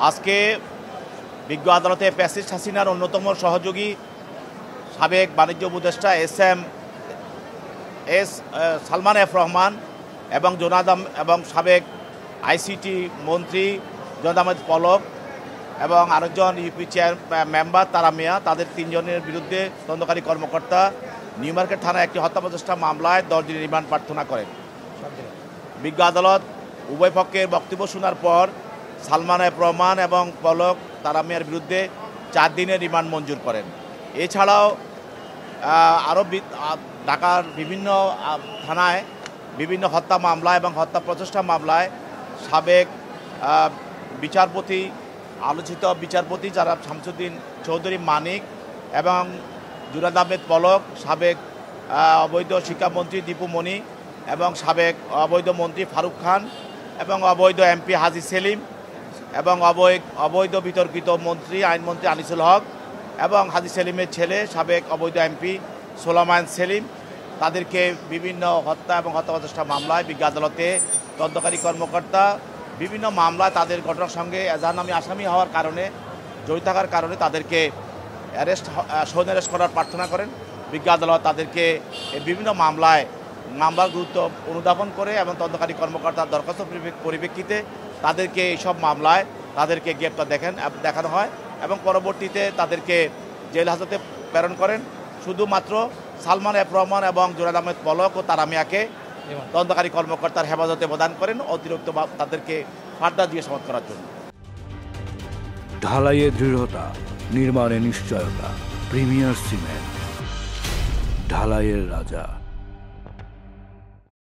আজকে বিজ্ঞ আদালতে ফ্যাসিস্ট হাসিনার অন্যতম সহযোগী সাবেক বাণিজ্য উপদেষ্টা সালমান এফ রহমান এবং এবং সাবেক আইসিটি মন্ত্রী জোনাদ আহমেদ পলক এবং আরেকজন ইউপি চেয়ার মেম্বার তারা মিয়া, তাদের 3 জনের বিরুদ্ধে তদন্তকারী কর্মকর্তা নিউ মার্কেট থানায় একটি হত্যা প্রচেষ্টা মামলায় 10 দিনের রিমান্ড প্রার্থনা করেন। বিজ্ঞ আদালত উভয় পক্ষের বক্তব্য শোনার পর সালমান এফ রহমান এবং পলক তারা মিয়ার বিরুদ্ধে 4 দিনের রিমান্ড মঞ্জুর করেন। এছাড়াও আরও ঢাকার বিভিন্ন থানায় বিভিন্ন হত্যা মামলা এবং হত্যা প্রচেষ্টা মামলায় সাবেক আলোচিত বিচারপতি যারা শামসুদ্দিন চৌধুরী মানিক এবং জোনাদ আহমেদ পলক, সাবেক অবৈধ শিক্ষামন্ত্রী দীপু মনি এবং সাবেক অবৈধ মন্ত্রী ফারুক খান এবং অবৈধ এমপি হাজী সেলিম এবং অবৈধ বিতর্কিত আইনমন্ত্রী আনিসুল হক এবং হাজী সেলিমের ছেলে সাবেক অবৈধ এমপি সোলায়মান সেলিম, তাদেরকে বিভিন্ন হত্যা এবং হত্যা প্রচেষ্টা মামলায় বিজ্ঞ আদালতে তদন্তকারী কর্মকর্তা বিভিন্ন মামলায় তাদের ঘটনার সঙ্গে এজাহারনামী আসামি হওয়ার কারণে জড়িত থাকার কারণে তাদেরকে সৌন অ্যারেস্ট করার প্রার্থনা করেন। বিজ্ঞ আদালত তাদেরকে বিভিন্ন মামলার গুরুত্ব অনুধাবন করে এবং তদন্তকারী কর্মকর্তার দরখাস্ত পরিপ্রেক্ষিতে তাদেরকে এইসব মামলায় তাদেরকে গ্রেপ্তার দেখানো হয় এবং পরবর্তীতে তাদেরকে জেল হাজতে প্রেরণ করেন। শুধুমাত্র সালমান এফ রহমান এবং জোনাদ আহমেদ পলক ও তারা মিয়াকে তদন্তকারী কর্মকর্তার হেফাজতে প্রদান করেন অতিরিক্ত তাদেরকে ফার্দার জিজ্ঞাসাবাদ করার জন্য। ঢালাইয়ে দৃঢ়তা, নির্মাণে নিশ্চয়তা, প্রিমিয়ার সিমেন্ট, ঢালাইয়ের রাজা।